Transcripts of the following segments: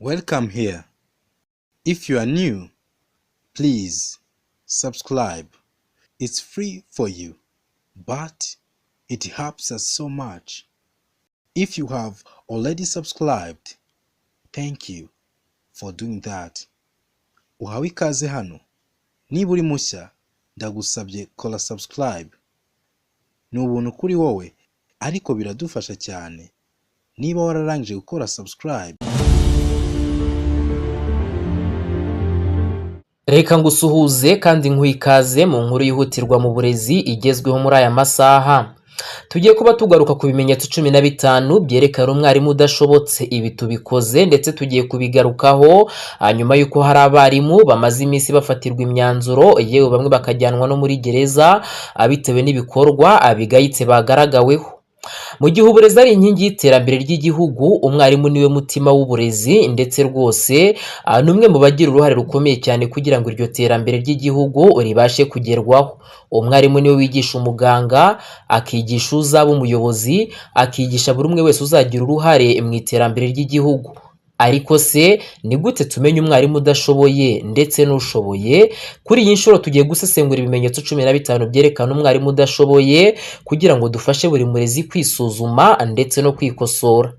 Welcome here. If you are new, please subscribe. It's free for you, but it helps us so much. If you have already subscribed, thank you for doing that. Uhawe ikaze hano. Niba uri mushya, ndagusabye kola subscribe. Ni ubuntu kuri wowe, ariko biradufasha cyane. Niba wararangije gukora subscribe, Reka ngusuhuze kandi nkwikaze mu nkuru yihutirwa mu burezi igezweho muri aya masaha. Tugiye kuba tugaruka ku bimenyetso 15 byerekana umwarimu udashobotse. Ibi tubikoze ndetse tugiye kubigarukaho nyuma yuko hari abarimu bamaze iminsi bafatirwa imyanzuro, yewe bamwe bakajyanwa no muri gereza bitewe n'ibikorwa bigayitse bagaragaweho. Mu gihe uburezi ari inkingi y'iterambere ry'igihugu, umwarimu niwe mutima w'uburezi ndetse rwose numwe mu bagira uruhare rukomeye cyane kugira ngo iryo terambere ry'igihugu ribashe kugerwaho. Umwarimu niwe wigisha umuganga, akigisha uzaba umuyobozi, akigisha buri umwe wese uzagira uruhare mu iterambere ry'igihugu. Ariko se ni gute tumenya umwarimu udashoboye ndetse n'ushoboye? Kuri iyi nshuro tugiye gusesengura ibimenyetso 15 byerekana umwarimu udashoboye kugira ngo dufashe buri murezi kwisuzuma ndetse no kwikosora.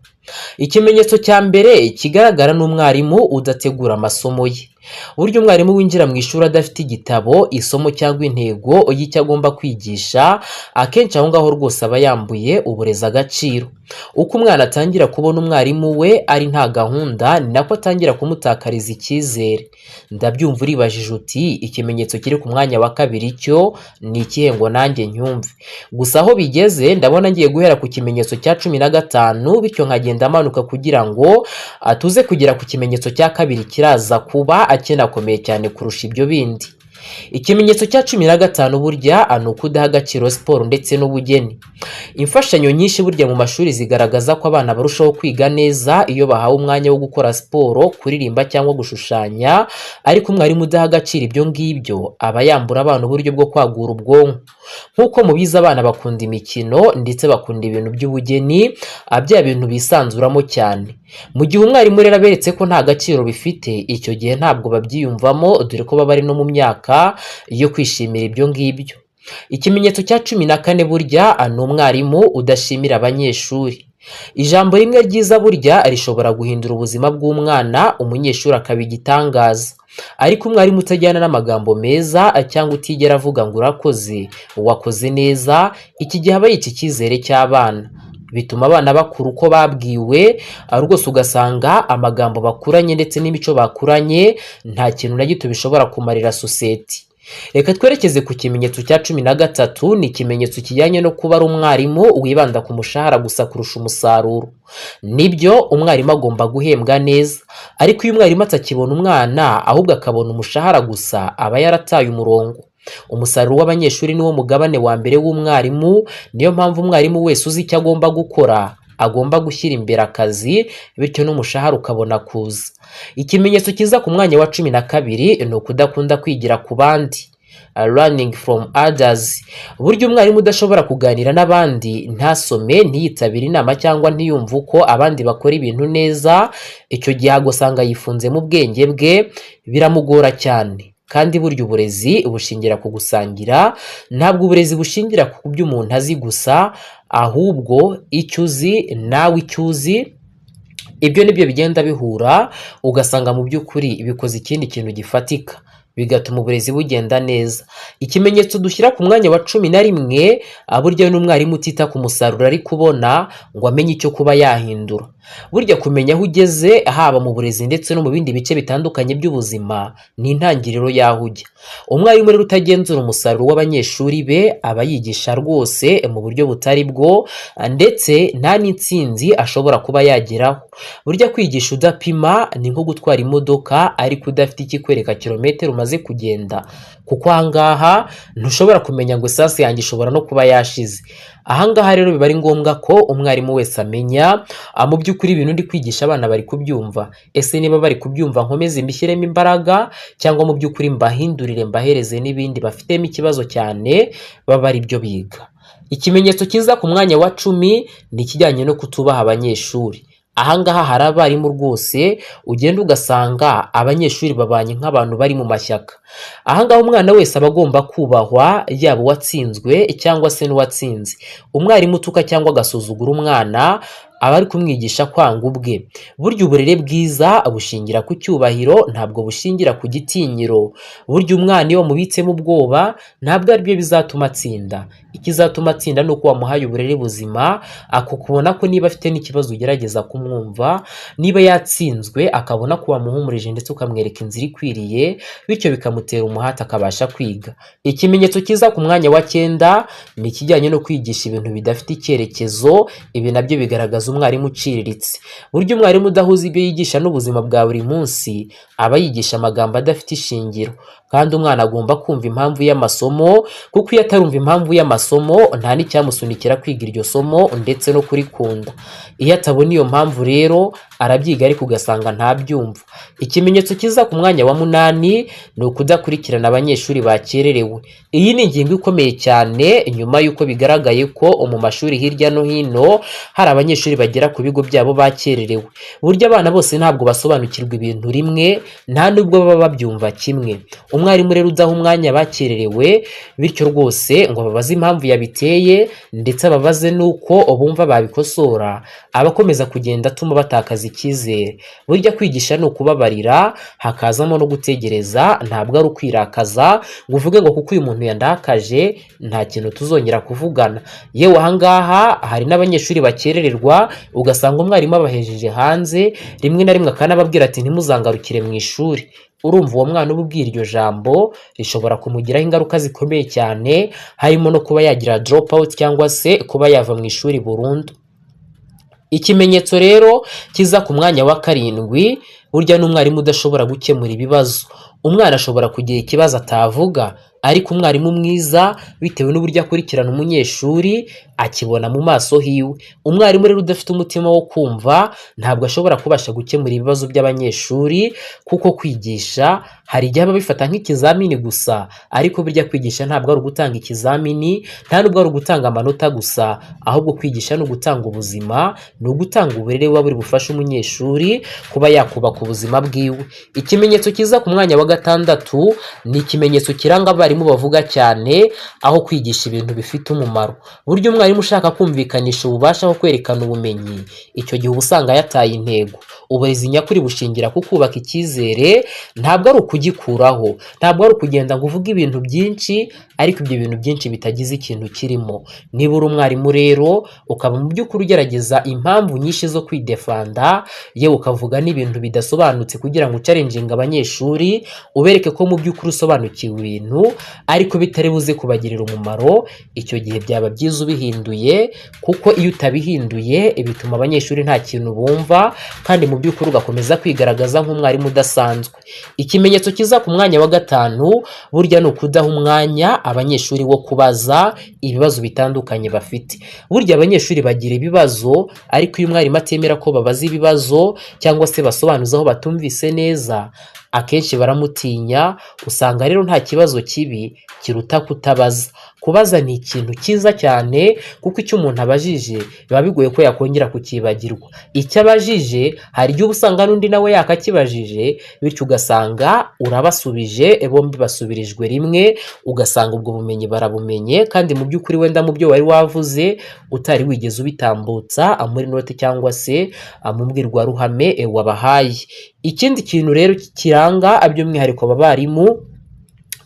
Ikimenyetso cya mbere kigaragara n'umwarimu udategura amasomo ye. Buryo umwarimu winjira mu ishuri adafite igitabo, isomo cyangwa intego y'icyo agomba kwigisha, akenshi aho ngaho rwose aba yambuye uburezi agaciro. Uko umwana atangira kubona umwarimu we ari nta gahunda, ni nako atangira kumutakariza icyizere. Ndabyumva uribajije uti ikimenyetso kiri ku mwanya wa kabiri cyo ni ikihe ngo nanjye nyumve? Gusa aho bigeze ndabona ngiye guhera ku kimenyetso cya 15 bityo nkagenda amanuka kugira ngo tuze kugera ku kimenyetso cya kabiri kiraza kuba akenakomeye cyane kurusha ibyo bindi. Ikimenyetso cya 15 burya ni ukudaha agaciro siporo ndetse n'ubugeni. Imfashanyo nyinshi burya mu mashuri zigaragaza ko abana barushaho kwiga neza iyo bahawe umwanya wo gukora siporo, kuririmba cyangwa gushushanya, ariko umwarimu udaha agaciro ibyo ngibyo aba yambura abana uburyo bwo kwagura ubwonko. Nk'uko mubizi, abana bakunda imikino ndetse bakunda ibintu by'ubugeni, bya bintu bisanzuramo cyane. Mu gihe umwarimu rero aberetse ko nta gaciro bifite, icyo gihe ntabwo babyiyumvamo, dore ko baba ari no mu myaka yo kwishimira ibyo ngibyo. Ikimenyetso cya 14 burya ni umwarimu udashimira abanyeshuri. Ijambo rimwe ryiza burya rishobora guhindura ubuzima bw'umwana, umunyeshuri akaba igitangaza. Ariko umwarimu utajyana n'amagambo meza cyangwa utigera avuga ngo urakoze, wakoze neza, iki gihe aba yica icyizere cy'abana. Bituma abana bakura uko babwiwe, rwose ugasanga amagambo bakuranye ndetse n'imico bakuranye nta kintu na gito bishobora kumarira sosiyete. Reka twerekeze ku kimenyetso cya 13. Ni ikimenyetso kijyanye no kuba ari umwarimu wibanda ku mushahara gusa kurusha umusaruro. Nibyo, umwarimu agomba guhembwa neza, ariko iyo umwarimu atakibona umwana ahubwo akabona umushahara gusa, aba yarataye umurongo. Umusaruro w'abanyeshuri niwo mugabane wa mbere w'umwarimu. Niyo mpamvu umwarimu wese uzi icyo agomba gukora agomba gushyira imbere akazi, bityo n'umushahara ukabona kuza. Ikimenyetso kiza ku mwanya wa 12 ni ukudakunda kwigira ku bandi, learning from others. Burya umwarimu udashobora kuganira n'abandi, ntasome, ntiyitabire inama cyangwa ntiyumve uko abandi bakora ibintu neza, icyo gihe agusanga yifunze mu bwenge bwe, biramugora cyane. Kandi burya uburezi bushingira ku gusangira, ntabwo uburezi bushingira ku byo umuntu azi gusa, ahubwo icyo uzi nawe icyo uzi, ibyo nibyo bigenda bihura, ugasanga mu by'ukuri bikoze ikindi kintu gifatika, bigatuma uburezi bugenda neza. Ikimenyetso dushyira ku mwanya wa 11 burya n'umwarimu utita ku musaruro ari kubona ngo amenye icyo kuba yahindura. Burya kumenya aho ugeze haba mu burezi ndetse no mu bindi bice bitandukanye by'ubuzima ni intangiriro y'aho ujya. Umwarimu rero utagenzura umusaruro w'abanyeshuri be aba yigisha rwose mu buryo butari bwo, ndetse nta n'intsinzi ashobora kuba yageraho. Burya kwigisha udapima ni nko gutwara imodoka ariko udafite ikikwereka kilometero umaze kugenda, kuko ahangaha ntushobora kumenya ngo esase yanjye ishobora no kuba yashize. Ahangaha rero biba ari ngombwa ko umwarimu wese amenya mu by'ukuri ibintu ndi kwigisha abana bari kubyumva. Ese niba bari kubyumva nkomeze mbishyiremo imbaraga, cyangwa mu by'ukuri mbahindurire mbahereze n'ibindi bafitemo ikibazo cyane baba ari byo biga. Ikimenyetso kiza ku mwanya wa 10 ni ikijyanye no kutubaha abanyeshuri. Ahangaha hari abarimu rwose ugenda ugasanga abanyeshuri babanye nk'abantu bari mu mashyaka. Ahangaha umwana wese aba agomba kubahwa, yaba uwatsinzwe cyangwa se n'uwatsinze. Umwarimu utuka cyangwa agasuzugura umwana aba ari kumwigisha kwanga ubwe. Burya uburere bwiza bushingira ku cyubahiro, ntabwo bushingira ku gitinyiro. Burya umwana iyo wamubitsemo ubwoba ntabwo ari byo bizatuma atsinda. Ikizatuma atsinda ni uko wamuhaye uburere buzima, akakubona ko niba afite n'ikibazo ugerageza kumwumva, niba yatsinzwe akabona ko wamuhumurije ndetse ukamwereka inzira ikwiriye, bityo bikamutera umuhate akabasha kwiga. Ikimenyetso cyiza ku mwanya wa 9 ni ikijyanye no kwigisha ibintu bidafite icyerekezo. Ibi nabyo bigaragaza umwarimu uciriritse. Burya umwarimu udahuza ibyo yigisha n'ubuzima bwa buri munsi aba yigisha amagambo adafite ishingiro. Kandi umwana agomba kumva impamvu y'amasomo, kuko iyo atarumva impamvu y'amasomo nta n'icyamusunikira kwiga iryo somo ndetse no kurikunda. Iyo atabona iyo mpamvu rero arabyiga ariko ugasanga ntabyumva. Ikimenyetso cyiza ku mwanya wa 8 ni ukudakurikirana abanyeshuri bakererewe. Iyi ni ingingo ikomeye cyane nyuma y'uko bigaragaye ko mu mashuri hirya no hino hari abanyeshuri bagera ku bigo byabo bakererewe. Burya abana bose ntabwo basobanukirwa ibintu rimwe, nta nubwo baba babyumva kimwe. Umwarimu rero udaha umwanya bakererewe, bityo rwose ngo babaze impamvu yabiteye ndetse ababaze nuko bumva babikosora, abakomeza kugenda atuma batakaza icyizere. Burya kwigisha ni ukubabarira, hakazamo no gutegereza, ntabwo ari ukwirakaza ngo uvuge ngo kuko uyu muntu yandakaje nta kintu tuzongera kuvugana. Yewe ahangaha hari n'abanyeshuri bakerererwa ugasanga umwarimu abahejeje hanze, rimwe na rimwe akanababwira ati ntimuzangarukire mu ishuri. Urumva uwo mwana uba ubwira iryo jambo rishobora kumugiraho ingaruka zikomeye cyane, harimo no kuba yagira drop out cyangwa se kuba yava mu ishuri burundu. Ikimenyetso rero kiza ku mwanya wa 7, burya n'umwarimu udashobora gukemura ibibazo. Umwana ashobora kugira ikibazo atavuga, ariko umwarimu mwiza bitewe n'uburyo akurikirana umunyeshuri akibona mu maso hiwe. Umwarimu rero udafite umutima wo kumva ntabwo ashobora kubasha gukemura ibibazo by'abanyeshuri, kuko kwigisha hari igihe aba bifata nk'ikizamini gusa, ariko burya kwigisha ntabwo ari ugutanga ikizamini, nta nubwo ari ugutanga amanota gusa, ahubwo kwigisha ni ugutanga ubuzima, ni ugutanga uburere buba buri bufasha umunyeshuri kuba yakubaka ubuzima bwiwe. Ikimenyetso kiza ku mwanya wa 6 ni ikimenyetso kiranga abarimu bavuga cyane aho kwigisha ibintu bifite umumaro. Burya umwarimu ushaka kumvikanisha ububasha aho kwerekana ubumenyi, icyo gihe uba usanga yataye intego. Uburezi nyakuri bushingira ku kubaka icyizere, ntabwo ari ukugikuraho, ntabwo ari ukugenda ngo uvuge ibintu byinshi ariko ibyo bintu byinshi bitagize ikintu kirimo. Niba uri umwarimu rero ukaba mu by'ukuri ugerageza impamvu nyinshi zo kwidefanda, yewe ukavuga n'ibintu bidasobanutse kugira ngo ucarenjinga abanyeshuri, ubereke ko mu by'ukuri usobanukiwe ibintu ariko bitari buze kubagirira umumaro, icyo gihe byaba byiza ubihinduye, kuko iyo utabihinduye bituma abanyeshuri nta kintu bumva kandi mu by'ukuri ugakomeza kwigaragaza nk'umwarimu udasanzwe. Ikimenyetso kiza ku mwanya wa 5 burya ni ukudaha umwanya abanyeshuri wo kubaza ibibazo bitandukanye bafite. Burya abanyeshuri bagira ibibazo, ariko iyo umwarimu atemera ko babaza ibibazo cyangwa se basobanuza aho batumvise neza, akenshi baramutinya. Usanga rero nta kibazo kibi kiruta kutabaza. Kubaza ni ikintu cyiza cyane, kuko icyo umuntu abajije biba bigoye ko yakongera kukibagirwa. Icyo abajije hari igihe usanga n'undi nawe yakakibajije, bityo ugasanga urabasubije, bombi basubirijwe rimwe, ugasanga ubwo bumenyi barabumenye, kandi mu by'ukuri wenda mu byo wari wavuze utari wigeze ubitambutsa muri note cyangwa se mu mbwirwaruhame wabahaye. Ikindi kintu rero kiranga by'umwihariko aba barimu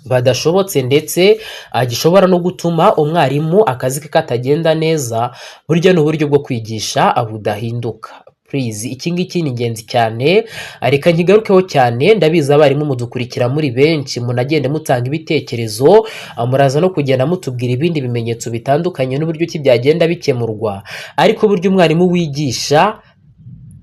badashobotse ndetse gishobora no gutuma umwarimu akazi ke katagenda neza, burya n'uburyo bwo kwigisha budahinduka. Please, iki ngiki ni ingenzi cyane, reka nkigarukeho cyane. Ndabizi abarimu mudukurikira muri benshi, munagende mutanga ibitekerezo, muraza no kugenda mutubwira ibindi bimenyetso bitandukanye n'uburyo ki byagenda bikemurwa. Ariko burya umwarimu wigisha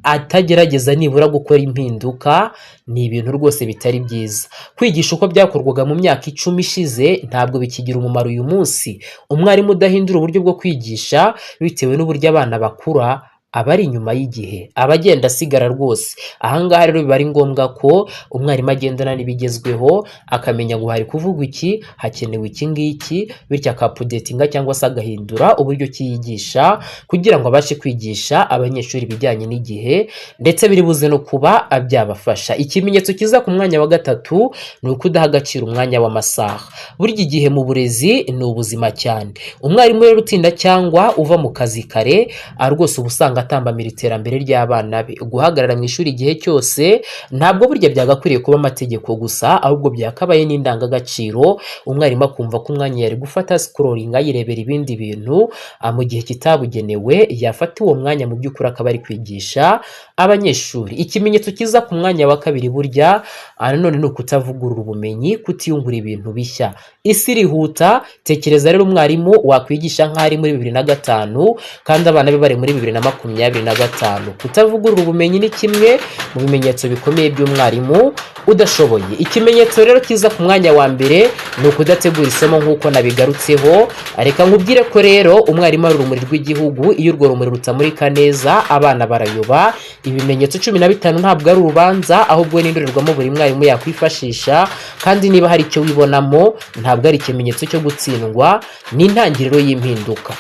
atagerageza nibura gukora impinduka ni ibintu rwose bitari byiza. Kwigisha uko byakorwaga mu myaka 10 ishize ntabwo bikigira umumaro uyu munsi. Umwarimu udahindura uburyo bwo kwigisha bitewe n'uburyo abana bakura, aba ari inyuma y'igihe, aba agenda asigara rwose. Ahangaha rero biba ari ngombwa ko umwarimu agendana n'ibigezweho, akamenya ngo hari kuvugwa iki, hakenewe iki ngiki, bityo akapudetinga cyangwa se agahindura uburyo kiyigisha kugira ngo abashe kwigisha abanyeshuri ibijyanye n'igihe, ndetse biri buze no kuba byabafasha. Ikimenyetso kiza ku mwanya wa gatatu ni ukudaha agaciro umwanya w'amasaha. Burya igihe mu burezi ni ubuzima cyane. Umwarimu rero utinda cyangwa uva mu kazi kare, rwose uba usanga atambamira iterambere ry'abana be. Guhagarara mu ishuri igihe cyose ntabwo burya byagakwiriye kuba amategeko gusa, ahubwo byakabaye n'indangagaciro. Umwarimu akumva ko umwanya yari gufata scrolling yirebera ibindi bintu mu gihe kitabugenewe, yafata uwo mwanya mu by'ukuri akaba ari kwigisha abanyeshuri. Ikimenyetso kiza ku mwanya wa kabiri burya nanone ni ukutavugurura ubumenyi, kutiyungura ibintu bishya. Isi irihuta, tekereza rero umwarimu wakwigisha nk'ari muri 2005 kandi abana be bari muri 2025. Kutavugurura ubumenyi ni kimwe mu bimenyetso bikomeye by'umwarimu udashoboye. Ikimenyetso rero kiza ku mwanya wa mbere ni ukudategura isomo nk'uko nabigarutseho. Reka nkubwire ko rero umwarimu ari urumuri rw'igihugu, iyo urwo rumuri rutamurika neza abana barayoba. Ibimenyetso 15 ntabwo ari urubanza, ahubwo n'indorerwamo buri mwarimu yakwifashisha, kandi niba hari icyo wibonamo ntabwo ari ikimenyetso cyo gutsindwa, ni intangiriro y'impinduka.